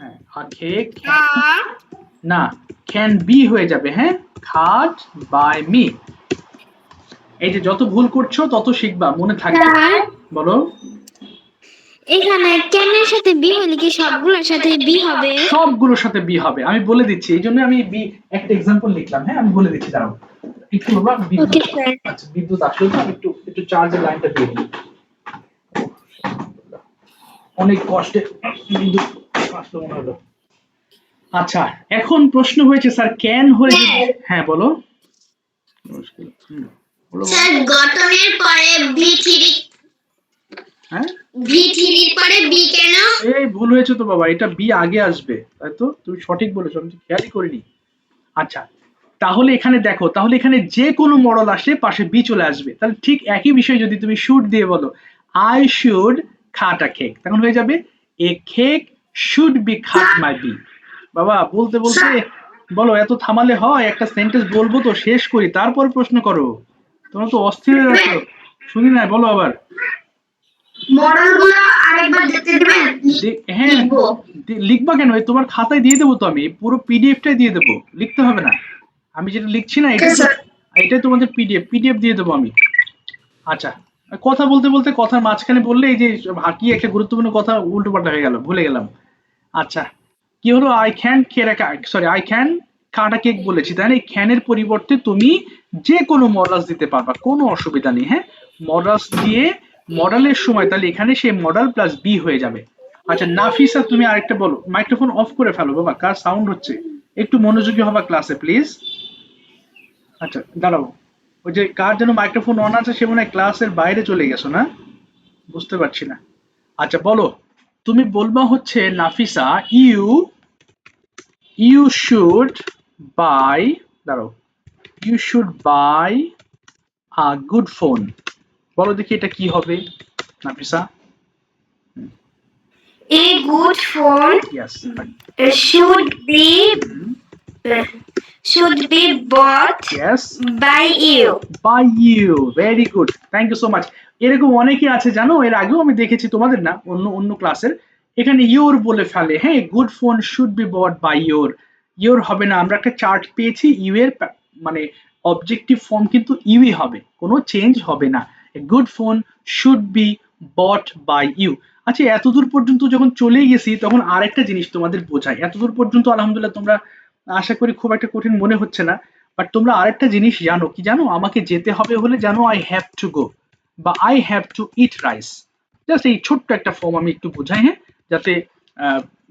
হ্যাঁ না can be হয়ে যাবে। হ্যাঁ খাট বাই মি। এই যে যত ভুল করছো তত শিখবা, মনে থাকবে। বলো এখানে ক্যানের সাথে বি হলে কি সবগুলোর সাথে বি হবে? সবগুলোর সাথে বি হবে, আমি বলে দিচ্ছি, এই জন্য আমি বি একটা এক্সাম্পল লিখলাম। হ্যাঁ আমি বলে দিচ্ছি, দাঁড়াও একটু বাবা, বিদ্যুৎ আচ্ছা বিদ্যুৎ আসলে তো একটু একটু চার্জের লাইনটা দিয়ে দিই, অনেক কষ্টে বিদ্যুৎ আসলো মনে হলো। আচ্ছা এখন প্রশ্ন হয়েছে স্যার ক্যান হয়ে যদি, হ্যাঁ বলো স্যার গঠনের পরে বি থ্রি, হ্যাঁ বি থ্রির পরে বি কেন? এই ভুল হয়েছে তো বাবা, এটা বি আগে আসবে, তাই তো তুমি সঠিক বলেছো, আমি খেয়ালই করিনি। আচ্ছা তাহলে এখানে দেখো, তাহলে এখানে যে কোনো মডেল আসলে পাশে বি চলে আসবে, তাহলে ঠিক একই বিষয় যদি তুমি শুড দিয়ে বলো, আই শুড খাট আ কেক, তখন হয়ে যাবে এ কেক শুড বি খাট মাই বি। বাবা বলতে বলতে বলো, এত থামালে হয়? একটা সেন্টেন্স বলবো তো শেষ করি, তারপর প্রশ্ন করো, তোমরা তো অস্থির হয়ে আছো, শুনি না, বলো আবার। মডেলগুলো আরেকবার দেখতে দিবেন? হ্যাঁ লিখবা কেন, এই তোমার খাতায় দিয়ে দেবো তো, আমি পুরো পিডিএফটাই দিয়ে দেবো, লিখতে হবে না। আমি যেটা লিখছি না এটাই তোমাদের পিডিএফ দিয়ে দেবো আমি। আচ্ছা কথা বলতে বলতে কথার মাঝখানে বললে এই যে কি একটা গুরুত্বপূর্ণ কথা উল্টো পাল্টা হয়ে গেল, ভুলে গেলাম। আচ্ছা কি হলো, I can sorry I can cut a cake বলেছি, তাই না? এই ক্যানের পরিবর্তে তুমি যে কোনো মডালস দিতে পারবা, কোনো অসুবিধা নেই। হ্যাঁ মডালস দিয়ে মডেলের সময় তাহলে এখানে সেই মডেল প্লাস বি হয়ে যাবে। আচ্ছা নাফিসা তুমি আরেকটা বলো, মাইক্রোফোন অফ করে ফেলো বাবা, কার সাউন্ড হচ্ছে, একটু মনোযোগী হবা ক্লাসে প্লিজ। আচ্ছা দাঁড়াও, ওই যে কার যেন মাইক্রোফোন অন আছে সে মনে হয় ক্লাসের বাইরে চলে গেছো না, বুঝতে পারছি না। আচ্ছা বলো, তুমি বলবা হচ্ছে Nafisa you you should buy, দাঁড়াও, you should buy a good phone. বলো দেখি এটা কি হবে Nafisa? A good phone yes should be bought yes by you. By you, very good, thank you so much. এরকম অনেকে আছে জানো, এর আগেও আমি দেখেছি, তোমাদের না অন্য অন্য ক্লাসের, এখানে ইওর বলে ফেলে। হ্যাঁ good phone should be bought by your, your হবে না, আমরা একটা চার্ট পেয়েছি, ইউ এর মানে অবজেক্টিভ ফর্ম কিন্তু ইউই হবে, কোনো চেঞ্জ হবে না। Good phone should be bought by you. আচ্ছা এতদূর পর্যন্ত যখন চলে গেছি তখন আরেকটা জিনিস তোমাদের বোঝাই, এতদূর পর্যন্ত আলহামদুলিল্লাহ তোমরা আশা করি খুব একটা কঠিন মনে হচ্ছে না, বাট তোমরা আরেকটা জিনিস জানো কি, জানো আমাকে যেতে হবে হলে জানো আই হ্যাভ টু গো বা I have two eat rice. Just এই ছোট্ট একটা ফর্ম আমি একটু বোঝাই, হ্যাঁ যাতে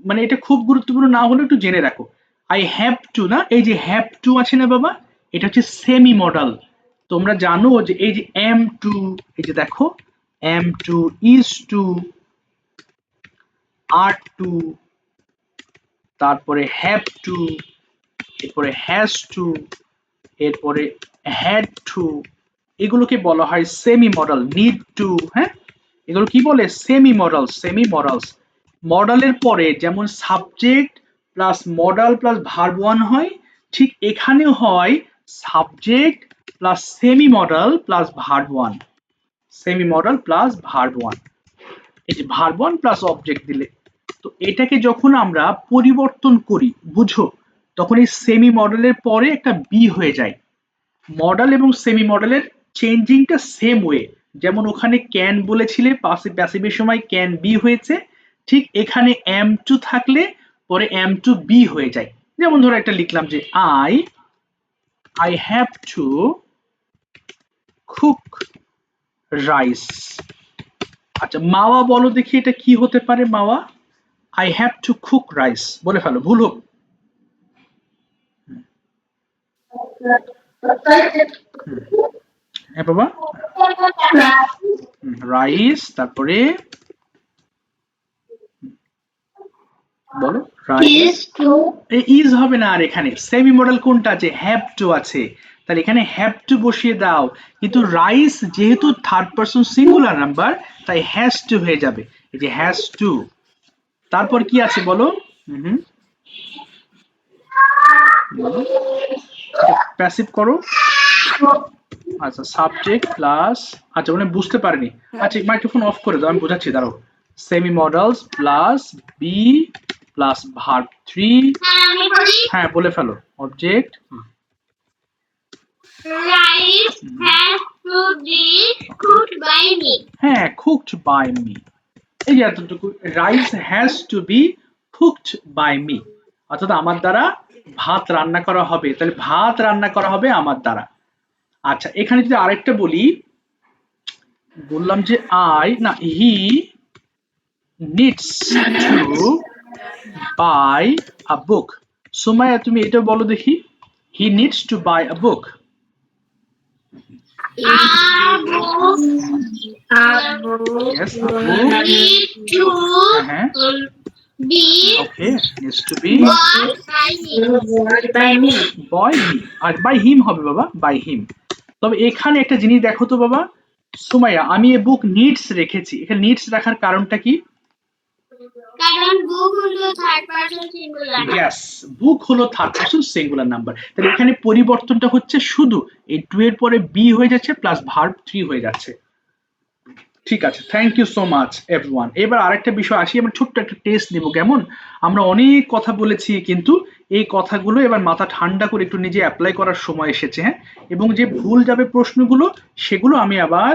মানে এটা খুব গুরুত্বপূর্ণ না হলে একটু জেনে রাখো। আই হ্যাভ টু না, এই যে হ্যাভ টু আছে না বাবা, এটা হচ্ছে সেমি মডেল। তোমরা জানো যে এই যে এম টু, এই যে দেখো am to, is to, are to, তারপরে হ্যাভ টু, এরপরে হ্যাজ টু, এরপরে হ্যাড টু, এগুলোকে বলা হয় সেমি মডেল। নিড টু, হ্যাঁ এগুলো কি বলে, সেমি মডেল। সেমি মডেলস মডেলের পরে যেমন subject plus model plus verb one হয়, ঠিক এখানেও হয় subject plus semi model plus verb one, semi model plus verb one, এই যে ভার্ব ওয়ান প্লাস অবজেক্ট দিলে। তো এটাকে যখন আমরা পরিবর্তন করি বুঝো, তখন এই সেমি মডেলের পরে একটা বি হয়ে যায়। মডেল এবং সেমি মডেলের চেঞ্জিংটা সেম ওয়ে, যেমন ওখানে ক্যান বলেছিলে প্যাসিভের সময় ক্যান বি হয়েছে, ঠিক এখানে এম টু থাকলে পরে এম টু বি হয়ে যায়। যেমন ধরো একটা লিখলাম যে I I have to cook rice. আচ্ছা মাওয়া বলো দেখি এটা কি হতে পারে, Mawa I have to cook rice বলে ফেলো, ভুল হোক। হ্যাঁ বাবা রাইস, তারপরে বলো রাইস, ইজ হবে না, আর এখানে সেমি মডেল কোনটা আছে, হ্যাভ টু আছে, তাহলে এখানে হ্যাভ টু বসিয়ে দাও, কিন্তু রাইস যেহেতু থার্ড পারসন সিঙ্গুলার নাম্বার তাই হ্যাজ টু হয়ে যাবে, এই যে হ্যাজ টু। তারপর কি আছে বলো, প্যাসিভ করো। আচ্ছা সাবজেক্ট প্লাস, আচ্ছা মানে বুঝতে পারিনি, আচ্ছা মাইক্রোফোন অফ করে দাও আমি বোঝাচ্ছি, দাঁড়াও। Semi modals plus be plus verb 3। আমি বলি হ্যাঁ বলে ফেলো। Object rice has to be cooked by me. হ্যাঁ cooked by me। এই যে এতটুকু, rice has to be cooked by me, অর্থাৎ আমার দ্বারা ভাত রান্না করা হবে, তাহলে ভাত রান্না করা হবে আমার দ্বারা। আচ্ছা এখানে যদি আরেকটা বলি, বললাম যে I know he needs to buy a book. Sumaiya তুমি এটা বলো দেখি, he needs to buy a book. Abu Yes, a book. need to হ্যাঁ be okay, needs to be bought by me. By me, আর বাই হিম হবে বাবা, by him. তবে এখানে একটা জিনিস দেখো তো বাবা সুমাইয়া, আমি এ বুক নিডস রেখেছি, এখানে নিডস রাখার কারণটা কি? কারণ বুক হলো থার্ড পারসন সিঙ্গুলার। ইয়েস, বুক হলো থার্ড পারসন সিঙ্গুলার নাম্বার, তাহলে এখানে পরিবর্তনটা হচ্ছে শুধু এই টু এর পরে বি হয়ে যাচ্ছে প্লাস ভার্ব 3 হয়ে যাচ্ছে। ঠিক আছে, thank you so much everyone. এবার আরেকটা বিষয় আসি, আমরা ছোট্ট একটা টেস্ট নিব কেমন? আমরা অনেক কথা বলেছি, কিন্তু এই কথাগুলো এবার মাথা ঠান্ডা করে একটু নিজে অ্যাপ্লাই করার সময় এসেছে, হ্যাঁ, এবং যে ভুল যাবে প্রশ্নগুলো সেগুলো আমি আবার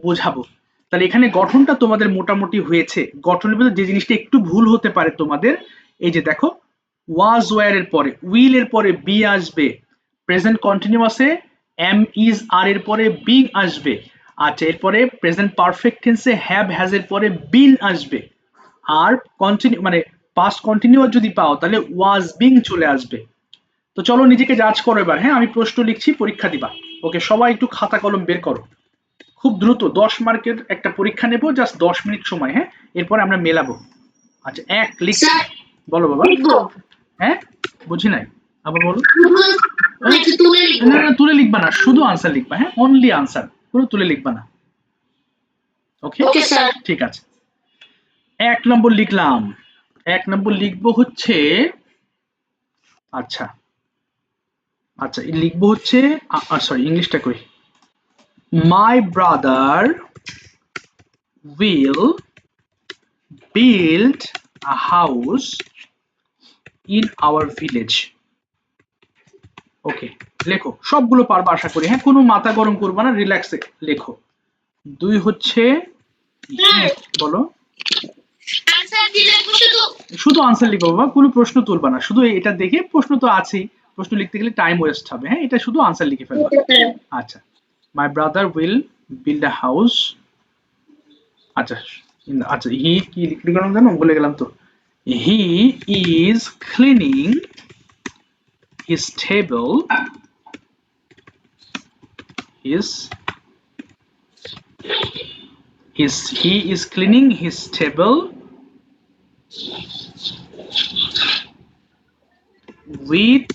বোঝাবো। তাহলে এখানে গঠনটা তোমাদের মোটামুটি হয়েছে, গঠনের ভিতরে যে জিনিসটা একটু ভুল হতে পারে তোমাদের, এই যে দেখো ওয়াজ ওয়্যার এর পরে উইল এর পরে বি আসবে, প্রেজেন্ট কন্টিনিউয়াসে এম ইজ আর এর পরে বিং আসবে, আচ্ছা এরপরে প্রেজেন্ট পারফেক্ট টেন্সে হ্যাভ হ্যাজ এর পরে বিন আসবে, আর কন্টিনিউ মানে পাস্ট কন্টিনিউয়াস যদি পাও তাহলে ওয়াজ বিং চলে আসবে। তো চলো নিজেকে জাজ করো এবার, হ্যাঁ আমি প্রশ্ন লিখছি, পরীক্ষা দিবা। ওকে সবাই একটু খাতা কলম বের করো, খুব দ্রুত 10 মার্কের একটা পরীক্ষা নেব, জাস্ট 10 মিনিট সময়, হ্যাঁ এরপরে আমরা মেলাবো। আচ্ছা এক লিখছি, বলো বাবা। হ্যাঁ বুঝি নাই, আবার বলো। না না তুলে লিখবা না, শুধু আনসার লিখবা, হ্যাঁ অনলি আনসার, কোনো তুলে লিখবা না। ওকে ঠিক আছে, 1 নম্বর লিখলাম। 1 নম্বর লিখবো হচ্ছে, আচ্ছা আচ্ছা লিখবো হচ্ছে, সরি ইংলিশটা কই, my brother will build a house in our village. Okay লেখো, সবগুলো পারবা আশা করি, হ্যাঁ কোনো মাথা গরম করবা না, রিল্যাক্সে লেখো। 2 হচ্ছে, বলো। শুধু আনসার লিখবো বাবা, কোনো প্রশ্ন তুলবা না, শুধু এটা দেখে, প্রশ্ন তো আছেই, প্রশ্ন লিখতে গেলে টাইম ওয়েস্ট হবে, হ্যাঁ এটা শুধু আনসার লিখে ফেলবা। আচ্ছা মাই brother will build a house, আচ্ছা আচ্ছা হি কি লিখলাম জানো, বলে গেলাম তো, he is cleaning his table, he is cleaning his table with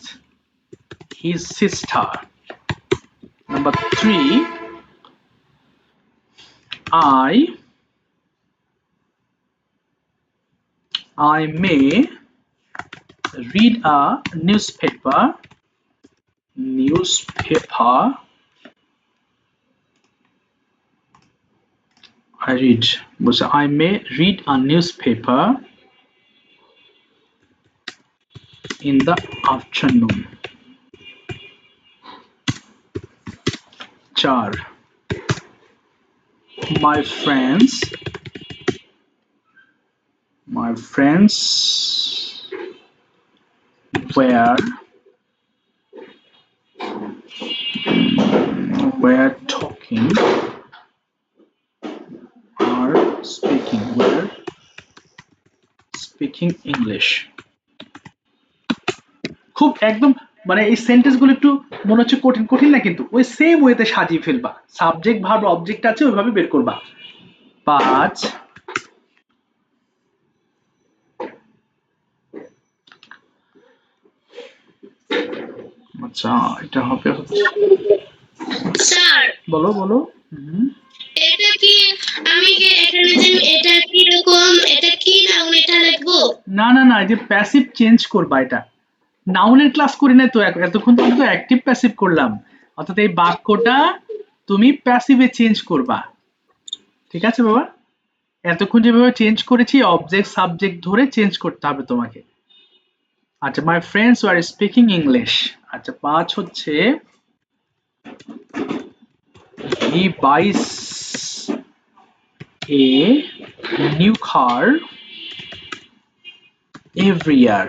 his sister. Number 3, I may read a newspaper I may read a newspaper in the afternoon. 4, my friends were talking or speaking English. খুব একদম মানে এই sentence গুলো একটু মনে হচ্ছে কঠিন কঠিন না, কিন্তু ওই সেম ওয়েতে সাজিয়ে ফেলবা, সাবজেক্ট ভার্ব অবজেক্ট আছে ওইভাবে বের করবা। 5, আচ্ছা এটা হবে স্যার বলো বলো। এটা কি আমি কি এখানে যে এটা কি রকম, এটা কি নাউন, এটা লিখবো? না না না, এই যে প্যাসিভ চেঞ্জ করবা, এটা নাউনের ক্লাস করি না তো, এতক্ষণ তো আমি তো অ্যাক্টিভ প্যাসিভ করলাম, অর্থাৎ এই বাক্যটা তুমি প্যাসিভে চেঞ্জ করবা, ঠিক আছে বাবা? এতক্ষণ যেভাবে চেঞ্জ করেছি অবজেক্ট সাবজেক্ট ধরে চেঞ্জ করতে হবে তোমাকে। আচ্ছা, my friends are speaking English. আচ্ছা, 5 হচ্ছে he buys a new car every year.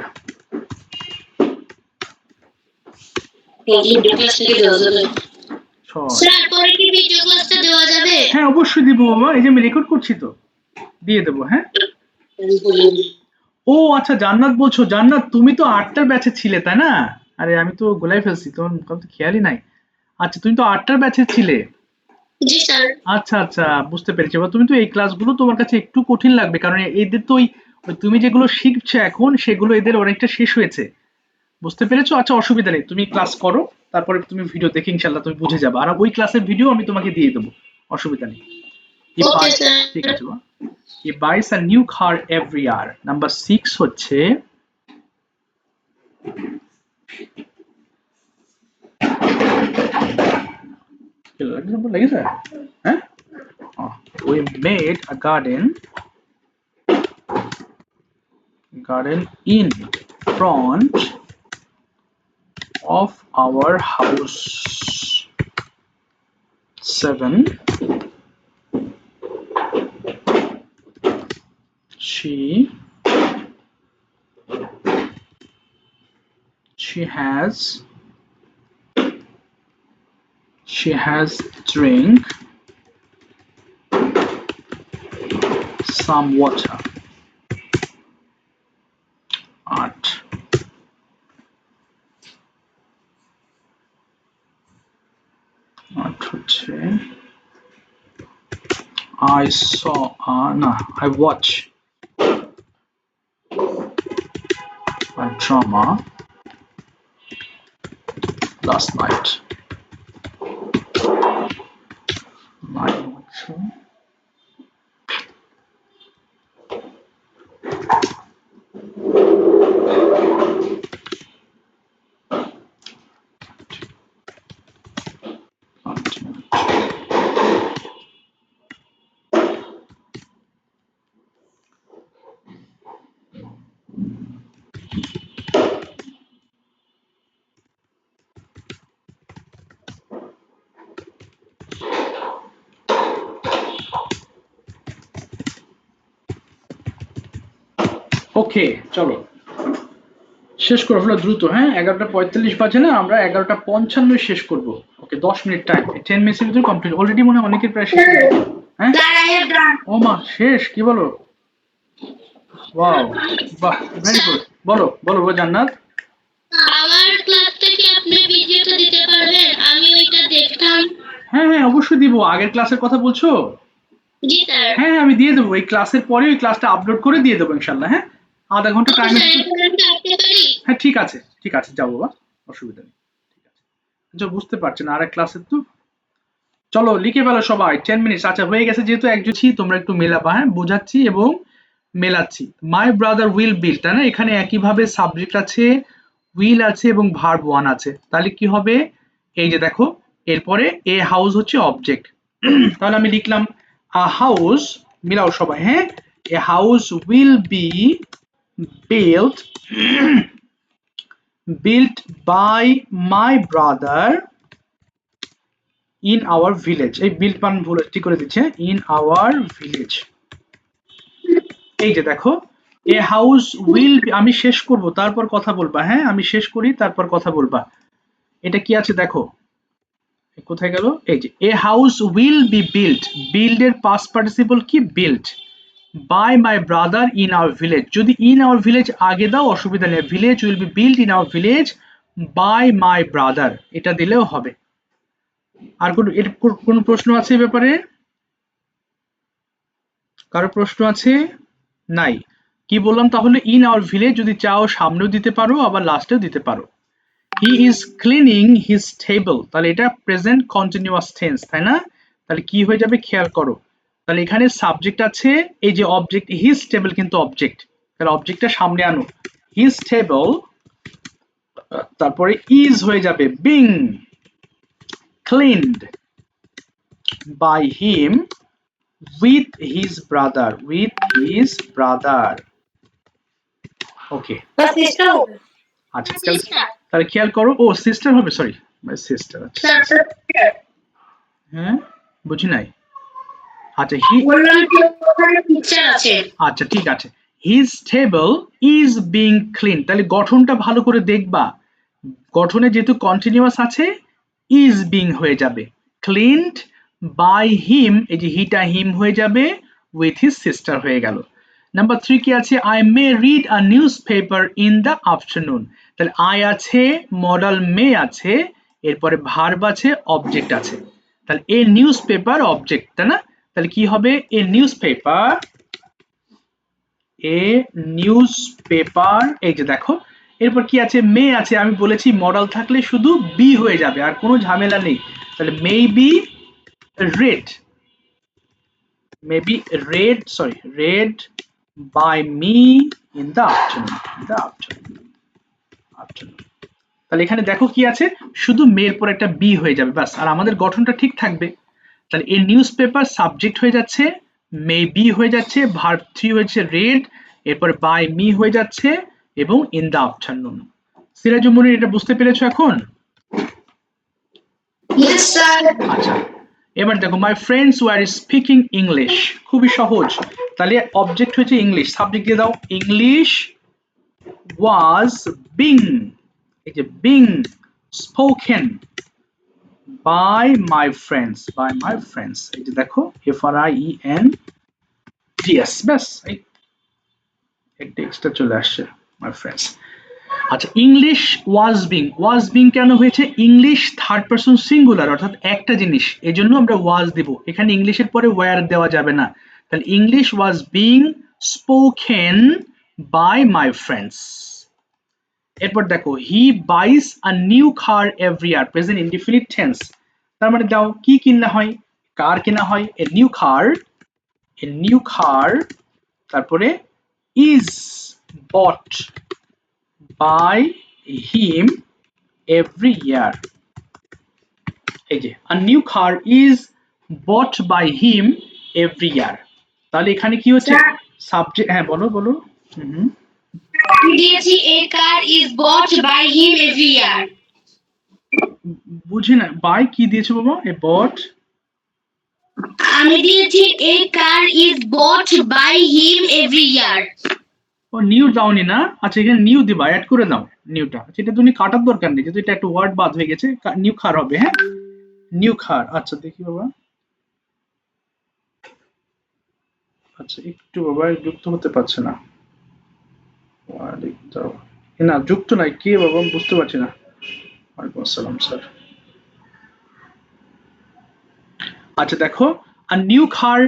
Sir পরে কি ভিডিও ক্লাসটা দেওয়া যাবে? হ্যাঁ অবশ্যই দিব বাবা, এই যে আমি রেকর্ড করছি তো, দিয়ে দেবো। হ্যাঁ, ও আচ্ছা জান্নাত বলছো, জান্নাত তুমি তো 8টার ব্যাচে ছিলে তাই না? আরে আমি তো গোলাই ফেলছি, তোমার কথা তো খেয়ালই নাই। আচ্ছা তুমি তো 8টার ব্যাচে ছিলে। জি স্যার। আচ্ছা আচ্ছা, বুঝতে পেরেছি। এবার তুমি তো এই ক্লাসগুলো তোমার কাছে একটু কঠিন লাগবে, কারণ এদের তো ওই তুমি যেগুলো শিখছো এখন সেগুলো এদের অনেকটা শেষ হয়েছে। বুঝতে পেরেছো? আচ্ছা অসুবিধা নেই, তুমি ক্লাস করো, তারপরে তুমি ভিডিও দেখে ইনশাল্লাহ তুমি বুঝে যাবে, আর ওই ক্লাসের ভিডিও আমি তোমাকে দিয়ে দেবো, অসুবিধা নেই। Okay sir. ঠিক আছে বা, he buys a new car every year. Number 6 হচ্ছে লেগেছে। হ্যাঁ, we made a garden in front of our house. 7, she has drink some water. 8 হচ্ছে I watched a drama last night. 9 হচ্ছে ওকে চলো শেষ করে ফেলো দ্রুত। হ্যাঁ 11:45 বাজে না, আমরা 11:55 শেষ করব। ওকে 10 মিনিট টাইম, 10 মিনিটের ভিতরে কমপ্লিট। অলরেডি মনে হয় অনেকের প্রায় শেষ হয়ে গেছে। হ্যাঁ ও মা শেষ, কি বলো? ওয়াও, বাহ, ভেরি গুড। বলো বলো জান্নাত। আমার ক্লাসটা কি আপনি ভিডিওটা দিতে পারবেন? আমি ওইটা দেখতাম। হ্যাঁ হ্যাঁ অবশ্যই দিব। আগের ক্লাসের কথা বলছো? জি স্যার। হ্যাঁ হ্যাঁ আমি দিয়ে দেবো, এই ক্লাসের পরে ওই ক্লাসটা আপলোড করে দিয়ে দেবো ইনশাল্লাহ। হ্যাঁ, আধা ঘন্টা ওকে টাইম। স্যার, এখন আমি আসতে পারি? হ্যাঁ ঠিক আছে ঠিক আছে, যাও বাবা, অসুবিধা নেই। ঠিক আছে, আচ্ছা বুঝতে পারছেন আর এক ক্লাসের তো। চলো লিখে ফেলো সবাই, 10 মিনিট। আচ্ছা হয়ে গেছে, যেহেতু একজন তোমরা একটু মেলাবা। হ্যাঁ বোঝাচ্ছি এবং মেলাচ্ছি। মাই ব্রাদার উইল বিল্ড, তাই না? এখানে একইভাবে সাবজেক্ট আছে, উইল আছে এবং ভার্ব ওয়ান আছে। তাহলে কি হবে? এই যে দেখো, এরপরে এ হাউস হচ্ছে অবজেক্ট। তাহলে আমি লিখলাম আ হাউস, মিলাও সবাই। হ্যাঁ, এ house will B built built by my brother in our village। এই বিল্ড পান ভুল ঠিক করে দিচ্ছে, in our village। এই যে দেখো, এ হাউস উইল, আমি শেষ করব তারপর কথা বলবা। হ্যাঁ আমি শেষ করি তারপর কথা বলবা। এটা কি আছে দেখো, কোথায় গেল? এই যে a house will be build, build এর পাস্ট পার্টিসিপল কি? Build. By my brother in our village, যদি ইন আওয়ার ভিলেজ আগে দাও অসুবিধা নেই, village will be build in our village by my brother, এটা দিলেও হবে। আর কোন প্রশ্ন আছে এই ব্যাপারে? কারো প্রশ্ন আছে? নাই। কি বললাম তাহলে? ইন আওয়ার ভিলেজ যদি চাও সামনেও দিতে পারো, আবার লাস্টেও দিতে পারো। He is cleaning his table, তাহলে এটা প্রেজেন্ট কন্টিনিউয়াস টেন্স, তাই না? তাহলে কি হয়ে যাবে খেয়াল করো। তাহলে এখানে সাবজেক্ট আছে, এই যে অবজেক্ট হিজ টেবল কিন্তু অবজেক্ট, তাহলে অবজেক্টটা সামনে আনো, হিজ টেবল। তারপরে ইজ হয়ে যাবে being cleaned by him with his brother, with his brother. Okay, sister হবে আচ্ছা সিস্টার তাহলে খেয়াল করো, ও সিস্টার হবে, সরি সিস্টার, আচ্ছা হ্যাঁ বুঝি নাই, আচ্ছা বললাম যে ওখানে পিকচার আছে আচ্ছা ঠিক আছে, his table is being cleaned, তাহলে গঠনটা ভালো করে দেখবা, গঠনে যেহেতু কন্টিনিউয়াস আছে is being হয়ে যাবে, cleaned by him, এই যে হিটা হিম হয়ে যাবে, with his sister হয়ে গেল। নাম্বার 3 কি আছে, I may read a newspaper in the afternoon, তাহলে I আছে, মডাল মে আছে, এরপরে ভার্ব আছে, অবজেক্ট আছে, তাহলে এ নিউজ পেপার অবজেক্ট, তাই না, তাহলে কি হবে, এ নিউজ পেপার, এ নিউজ পেপার, এই যে দেখো, এরপর কি আছে, মে আছে, আমি বলেছি মডাল থাকলে শুধু বি হয়ে যাবে, আর কোনো ঝামেলা নেই, তাহলে may be red, maybe read, sorry, read by me in the afternoon, in the afternoon. তাহলে এখানে দেখো কি আছে, শুধু মেয়ের পর একটা বি হয়ে যাবে বাস, আর আমাদের গঠনটা ঠিক থাকবে, তাহলে এই নিউজ পেপার সাবজেক্ট হয়ে যাচ্ছে, মে বি হয়ে যাচ্ছে, ভার্ব 3 হয়েছে রেড, এরপর বাই মি হয়ে যাচ্ছে, এবং ইন দ্য আফটারনুন। সিরাজুল মুনির, এটা বুঝতে পেরেছো এখন? ইয়েস স্যার আচ্ছা, এবার দেখো, my friends were speaking English, খুবই সহজ, তাহলে অবজেক্ট হয়েছে ইংলিশ, সাবজেক্ট দিয়ে দাও, ইংলিশ ওয়াজ বিং, এই যে being spoken by my friends, by my friends, এই যে দেখো FRIENDS, ব্যাস, এই একটা এক্সট্রা চলে আসছে, মাই ফ্রেন্ডস। আচ্ছা, ইংলিশ ওয়াজ বিং কেন হয়েছে, ইংলিশ থার্ড পারসন সিঙ্গুলার, অর্থাৎ একটা জিনিস, এজন্য আমরা ওয়াজ দিব, এখানে ইংলিশের পরে ওয়্যার দেওয়া যাবে না, তাহলে English was being spoken by my friends. এরপর দেখো, he buys a new car every year, present indefinite tense, তার মানে দাও কি কিনা হয়, কার কেনা হয়, এ নিউ কার, তারপরে is bought by him every year, এই যে a new car is bought by him every year, তাহলে এখানে কি হচ্ছে, সাবজেক্ট, হ্যাঁ বলো বলো, হুম, আমি দিয়েছি a car is bought by him every year বুঝি না, বাই কি দিয়েছো বাবা, এ বট, আমি দিয়েছি a car is bought by him every year ও নিউ দাওনি না, আচ্ছা এখানে নিউ দিবা, অ্যাড করে দাও নিউটা, আচ্ছা এটা তুমি কাটার দরকার নেই, যেহেতু এটা একটা ওয়ার্ড বাদ হয়ে গেছে, নিউ খার হবে, হ্যাঁ নিউ খার, আচ্ছা দেখি বাবা, আচ্ছা একটু বাবা যুক্ত হতে পারছে না, না যুক্ত নাই, কে বাবা আমি বুঝতে পারছি না, ওয়ালাইকুম আসসালাম স্যার। আচ্ছা দেখো, a new car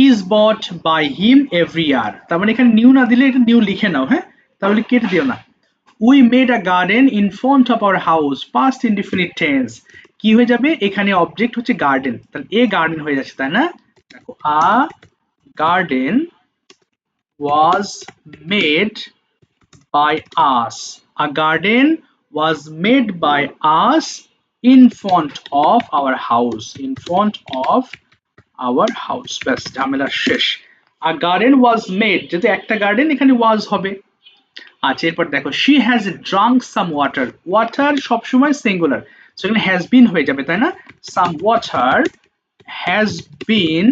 is bought by him every year, তার মানে এখানে নিউ না দিলে এটা নিউ লিখে নাও, হ্যাঁ তাহলে কেটে দিও না। We made a garden in front of our house, past indefinite tense, কি হয়ে যাবে, এখানে অবজেক্ট হচ্ছে গার্ডেন, তাহলে এ গার্ডেন হয়ে যাচ্ছে, তাই না, দেখো a garden was made by us, a garden was made by us in front of our house, in front of our house, ব্যাস ঝামেলা শেষ, a garden was made, যদি একটা গার্ডেন এখানে was হবে। আচ্ছা এরপর দেখো, she has drunk some water, water সবসময় সিঙ্গুলার, সেখানে has been হয়ে যাবে, তাই না, some water has been,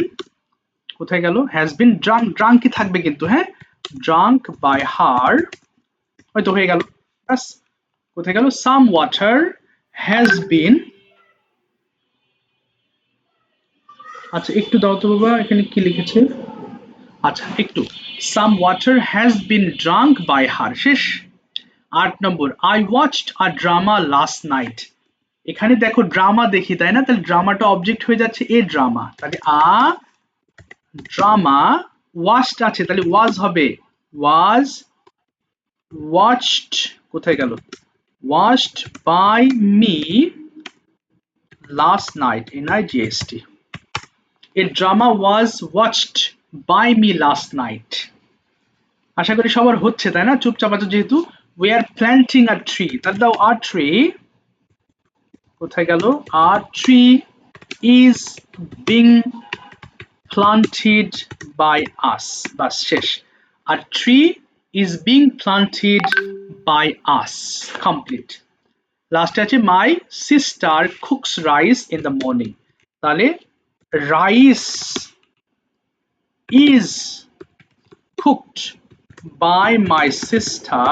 কোথায় গেল, has been drunk, drunk কি থাকবে কিন্তু, হ্যাঁ drunk by her, হয়তো হয়ে গেল, ব্যাস, কোথায় গেল, some water has been, আচ্ছা একটু দাও তো বাবা, এখানে কি লিখেছে, আচ্ছা একটু, some water has been drunk by her, শেষ। 8 নম্বর, I watched a drama last night, এখানে দেখো ড্রামা দেখি, তাই না, তাহলে ড্রামাটা অবজেক্ট হয়ে যাচ্ছে এ ড্রামা, তাহলে আ ড্রামা, ওয়াচড আছে, তাহলে ওয়াজ হবে, ওয়াজ ওয়াচড, কোথায় গেল, watched by me last night, NIGST, a drama was watched by me last night. আশা করি সবার হচ্ছে, তাই না, চুপচাপ আছো যেহেতু, we are planting a tree, তাহলে দাও a tree, কোথায় গেল, a tree is being planted by us, বাস শেষ। আর tree is being planted by us, complete। লাস্টে আছে my sister cooks rice in the morning, তাহলে rice is cooked by my sister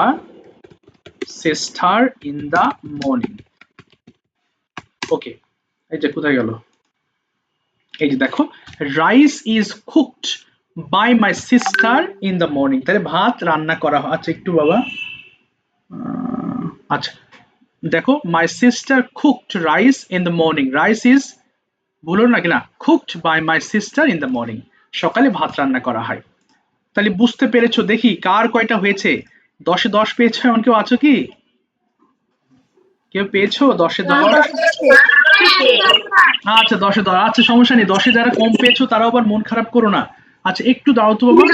in the morning। ওকে, এই যে কোথায় গেল, এই যে দেখো rice is cooked by my sister in the morning, তাহলে ভাত রান্না করা হয়। আচ্ছা একটু বাবা, আচ্ছা দেখো my sister cooked rice in the morning, rice is ভুলো না কিনা cooked by my sister in the morning, সকালে ভাত রান্না করা হয়। তাহলে বুঝতে পেরেছো? দেখি কার কয়টা হয়েছে। 10-এ 10 পেয়েছো এমন কেউ আছো কি? কেউ পেয়েছো 10-এ 10? আচ্ছা 10-এ 10, আচ্ছা সমস্যা নেই, 10-এ যারা কম পেয়েছো তারাও আবার মন খারাপ করো না। আচ্ছা একটু দাও তো বাবা।